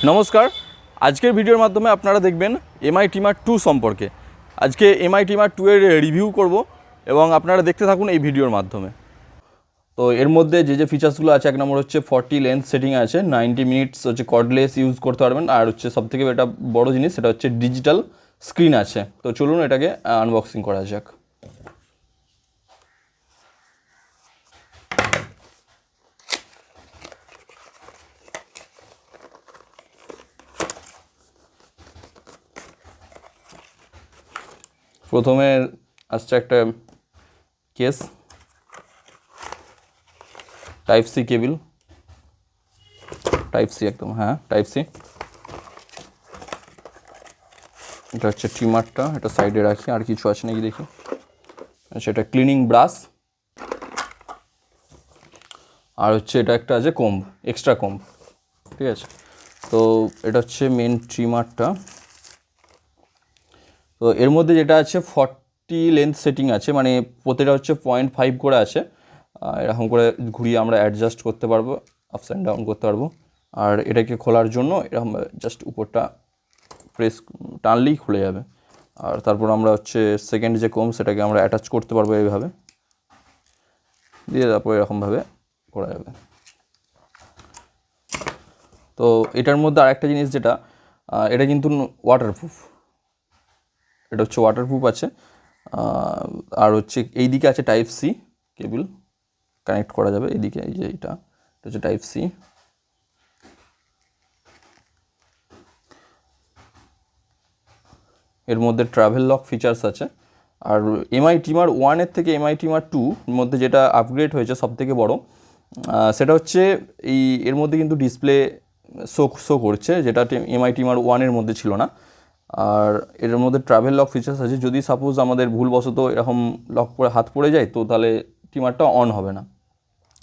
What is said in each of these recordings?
নমস্কার। আজকের ভিডিওর মাধ্যমে আপনারা দেখবেন এমআই ট্রিমার 2 সম্পর্কে। আজকে এমআই ট্রিমার 2 এর রিভিউ করব এবং আপনারা দেখতে থাকুন এই ভিডিওর মাধ্যমে। তো এর মধ্যে যে ফিচার্সগুলো আছে, এক নম্বর হচ্ছে 40 লেন্থ সেটিং আছে, 90 মিনিটস হচ্ছে কর্ডলেস ইউজ করতে পারবেন, আর হচ্ছে সবথেকে এটা বড় জিনিস সেটা হচ্ছে ডিজিটাল স্ক্রিন আছে। তো চলুন এটাকে আনবক্সিং করা যাক। প্রথমে আসছে একটা case, type C cable, type C একদম, হ্যাঁ টাইপ সি। এটা হচ্ছে ট্রিমারটা, এটা সাইডে রাখি। আর কিছু আছে নাকি দেখি। আচ্ছা, এটা ক্লিনিং ব্রাশ, আর হচ্ছে এটা একটা আছে কোম্ব, এক্সট্রা কোম্ব, ঠিক আছে। তো এটা হচ্ছে মেন ট্রিমারটা। তো এর মধ্যে যেটা আছে 40 লেন্থ সেটিং আছে, মানে প্রতিটা হচ্ছে 0.5 করে আছে। এরকম করে ঘুরিয়ে আমরা অ্যাডজাস্ট করতে পারবো, আপস অ্যান্ড ডাউন করতে পারবো। আর এটাকে খোলার জন্য এরকম জাস্ট উপরটা প্রেস টানলেই খুলে যাবে। আর তারপর আমরা হচ্ছে সেকেন্ড যে কোম সেটাকে আমরা অ্যাটাচ করতে পারবো এইভাবে দিয়ে, তারপর এরকমভাবে করা যাবে। তো এটার মধ্যে আরেকটা জিনিস যেটা, এটা কিন্তু ওয়াটারপ্রুফ, এটা হচ্ছে ওয়াটারপ্রুফ আছে। আর হচ্ছে এই দিকে আছে টাইপ সি কেবল, কানেক্ট করা যাবে এইদিকে। এই যে এটা হচ্ছে টাইপ সি। এর মধ্যে ট্রাভেল লক ফিচার্স আছে। আর এমআই ট্রিমার 1 এর থেকে এমআই ট্রিমার 2 এর মধ্যে যেটা আপগ্রেড হয়েছে সবথেকে বড়, সেটা হচ্ছে এর মধ্যে কিন্তু ডিসপ্লে শো করছে, যেটা এমআই ট্রিমার 1 এর মধ্যে ছিল না। আর এর মধ্যে ট্রাভেল লক ফিচার্স আছে, যদি সাপোজ আমাদের ভুলবশত এরকম লক করে হাত পড়ে যায় তো তাহলে ট্রিমারটা অন হবে না।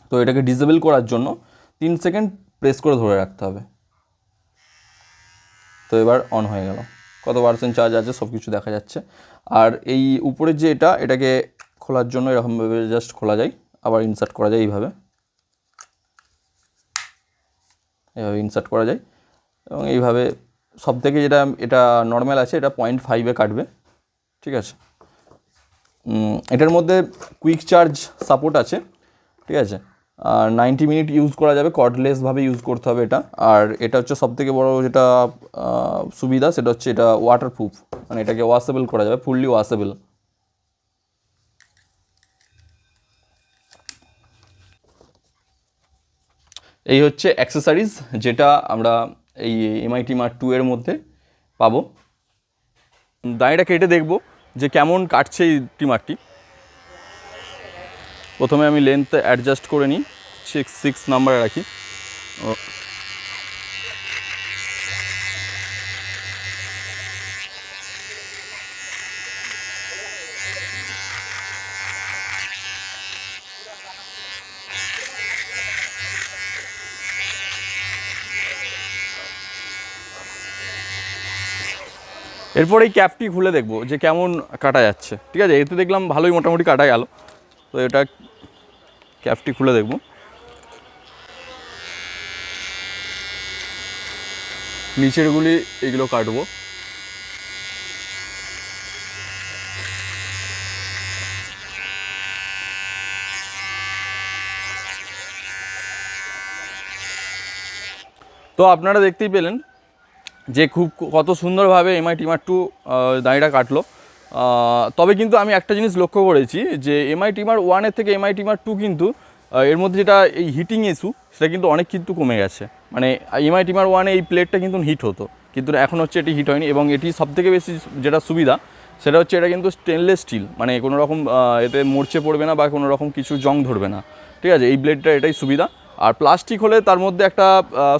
তো এটাকে ডিসেবল করার জন্য 3 সেকেন্ড প্রেস করে ধরে রাখতে হবে। তো এবার অন হয়ে গেল, কত পার্সেন্ট চার্জ আছে সব কিছু দেখা যাচ্ছে। আর এই উপরের যে এটাকে খোলার জন্য এরকমভাবে জাস্ট খোলা যায়, আবার ইনসার্ট করা যায় এইভাবে ইনসার্ট করা যায়। এবং এইভাবে সব থেকে এটা নর্মাল আছে, এটা 0.5-এ কাটবে, ঠিক আছে। এটার মধ্যে কুইক চার্জ সাপোর্ট আছে, ঠিক আছে। আর 90 মিনিট ইউজ করা যাবে, কর্ডলেসভাবে ইউজ করতে হবে এটা। আর এটা হচ্ছে সবথেকে বড় যেটা সুবিধা, সেটা হচ্ছে এটা ওয়াটারপ্রুফ, মানে এটাকে ওয়াশেবল করা যাবে, ফুললি ওয়াশেবল। এই হচ্ছে অ্যাক্সেসরিজ যেটা আমরা এই এমআই ট্রিমার 2 এর মধ্যে পাবো। দাঁড়িটা কেটে দেখব যে কেমন কাটছে এই ট্রিমারটি। প্রথমে আমি লেন্থ অ্যাডজাস্ট করে নিই, 6 নাম্বারে রাখি। এরপর এই ক্যাপটি খুলে দেখব যে কেমন কাটা যাচ্ছে, ঠিক আছে। এতে দেখলাম ভালোই মোটামুটি কাটা গেল। তো এটা ক্যাপটি খুলে দেখব। নিচেরগুলি এগুলো কাটবো। তো আপনারা দেখতেই পেলেন যে কত সুন্দরভাবে এমআই ট্রিমার 2 দাঁড়িটা কাটলো। তবে কিন্তু আমি একটা জিনিস লক্ষ্য করেছি যে এমআই ট্রিমার 1 এর থেকে এমআই ট্রিমার 2 কিন্তু এর মধ্যে যেটা এই হিটিং ইস্যু সেটা কিন্তু অনেক কিন্তু কমে গেছে। মানে এমআই ট্রিমার 1-এ এই প্লেটটা কিন্তু হিট হতো, কিন্তু এখন হচ্ছে এটি হিট হয়নি। এবং এটি সবথেকে বেশি যেটা সুবিধা সেটা হচ্ছে এটা কিন্তু স্টেনলেস স্টিল, মানে কোনো রকম এতে মরচে পড়বে না বা কোনো রকম কিছু জং ধরবে না, ঠিক আছে। এই ব্লেডটা এটাই সুবিধা। আর প্লাস্টিক হলে তার মধ্যে একটা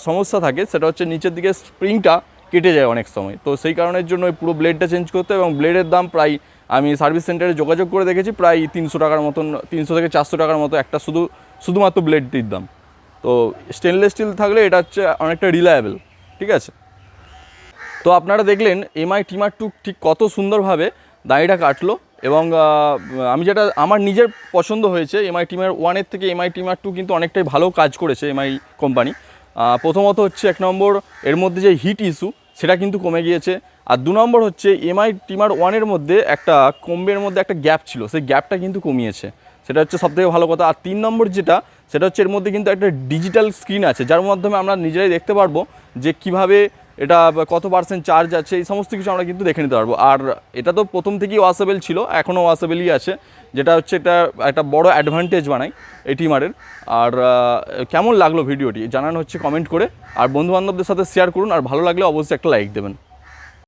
সমস্যা থাকে, সেটা হচ্ছে নিচের দিকে স্প্রিংটা কেটে যায় অনেক সময়। তো সেই কারণের জন্য পুরো ব্লেডটা চেঞ্জ করতে, এবং ব্লেডের দাম প্রায় আমি সার্ভিস সেন্টারে যোগাযোগ করে দেখেছি প্রায় 300 টাকার মতন, 300 থেকে 400 টাকার মতো একটা শুধুমাত্র ব্লেডটির দাম। তো স্টেনলেস স্টিল থাকলে এটা হচ্ছে অনেকটা রিলায়েবল, ঠিক আছে। তো আপনারা দেখলেন এমআই ট্রিমার 2 ঠিক কত সুন্দরভাবে দাড়িটা কাটলো। এবং আমি যেটা আমার নিজের পছন্দ হয়েছে, এমআই ট্রিমার 1 এর থেকে এমআই ট্রিমার 2 কিন্তু অনেকটাই ভালো কাজ করেছে এমআই কোম্পানি। প্রথমত হচ্ছে 1 নম্বর এর মধ্যে যে হিট ইস্যু সেটা কিন্তু কমে গিয়েছে। আর 2 নম্বর হচ্ছে এমআই টিমার 1-এর মধ্যে একটা কম্বের মধ্যে একটা গ্যাপ ছিল, সেই গ্যাপটা কিন্তু কমিয়েছে, সেটা হচ্ছে সবথেকে ভালো কথা। আর 3 নম্বর যেটা, সেটা হচ্ছে এর মধ্যে কিন্তু একটা ডিজিটাল স্ক্রিন আছে, যার মাধ্যমে আমরা নিজেরাই দেখতে পারবো যে কিভাবে এটা কত % চার্জ আছে, এই সমস্ত কিছু আমরা কিন্তু দেখে নিতে পারবো। আর এটা তো প্রথম থেকেই ওয়াশেবল ছিল, এখনও ওয়াশেবলই আছে, যেটা হচ্ছে এটা একটা বড় অ্যাডভান্টেজ বানায় এই টিমারের। আর কেমন লাগলো ভিডিওটি জানানো হচ্ছে কমেন্ট করে, আর বন্ধুবান্ধবদের সাথে শেয়ার করুন, আর ভালো লাগলে অবশ্যই একটা লাইক দেবেন।